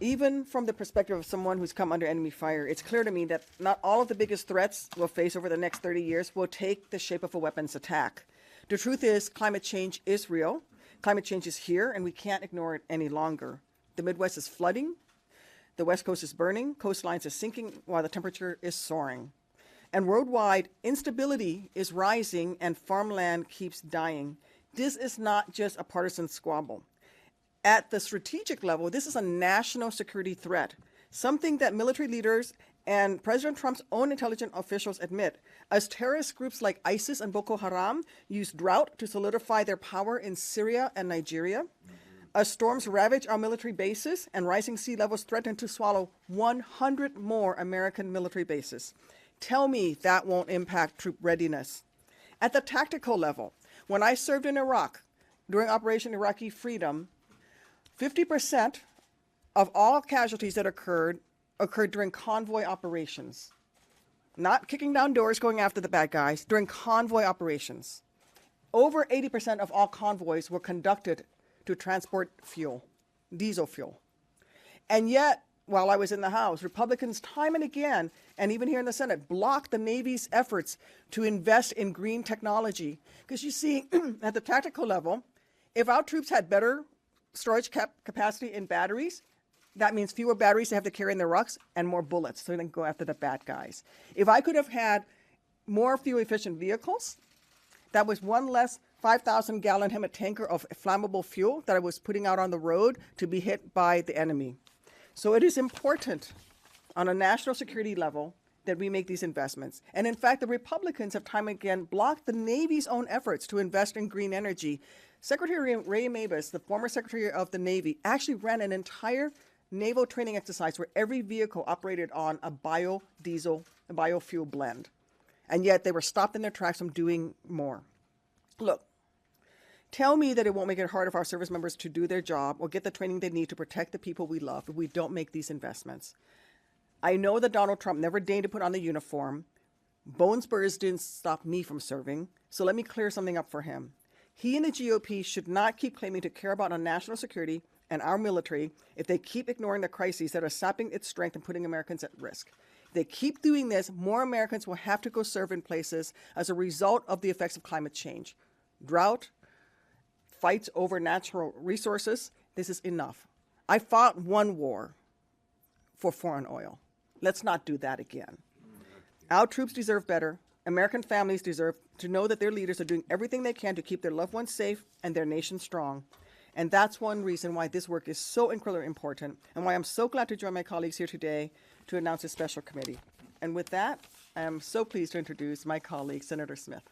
Even from the perspective of someone who's come under enemy fire, it's clear to me that not all of the biggest threats we'll face over the next 30 years will take the shape of a weapons attack. The truth is, climate change is real. Climate change is here, and we can't ignore it any longer. The Midwest is flooding. The West Coast is burning. Coastlines are sinking while the temperature is soaring. And worldwide, instability is rising and farmland keeps dying. This is not just a partisan squabble. At the strategic level, this is a national security threat, something that military leaders and President Trump's own intelligence officials admit, as terrorist groups like ISIS and Boko Haram use drought to solidify their power in Syria and Nigeria, as storms ravage our military bases and rising sea levels threaten to swallow 100 more American military bases. Tell me that won't impact troop readiness. At the tactical level, when I served in Iraq during Operation Iraqi Freedom, 50% of all casualties that occurred during convoy operations. Not kicking down doors, going after the bad guys, during convoy operations. Over 80% of all convoys were conducted to transport fuel, diesel fuel. And yet, while I was in the House, Republicans time and again, and even here in the Senate, blocked the Navy's efforts to invest in green technology. Because you see, at the tactical level, if our troops had better storage capacity in batteries, that means fewer batteries they have to carry in their rucks and more bullets so they can go after the bad guys. If I could have had more fuel-efficient vehicles, that was one less 5,000-gallon HEMTT tanker of flammable fuel that I was putting out on the road to be hit by the enemy. So it is important on a national security level that we make these investments. And in fact, the Republicans have time and again blocked the Navy's own efforts to invest in green energy. Secretary Ray Mabus, the former Secretary of the Navy, actually ran an entire naval training exercise where every vehicle operated on a biodiesel, a biofuel blend. And yet they were stopped in their tracks from doing more. Look, tell me that it won't make it harder for our service members to do their job or get the training they need to protect the people we love if we don't make these investments. I know that Donald Trump never deigned to put on the uniform. Bone spurs didn't stop me from serving. So let me clear something up for him. He and the GOP should not keep claiming to care about our national security and our military if they keep ignoring the crises that are sapping its strength and putting Americans at risk. If they keep doing this, more Americans will have to go serve in places as a result of the effects of climate change. Drought, fights over natural resources, this is enough. I fought one war for foreign oil. Let's not do that again. Our troops deserve better. American families deserve to know that their leaders are doing everything they can to keep their loved ones safe and their nation strong. And that's one reason why this work is so incredibly important and why I'm so glad to join my colleagues here today to announce a special committee. And with that, I am so pleased to introduce my colleague, Senator Smith.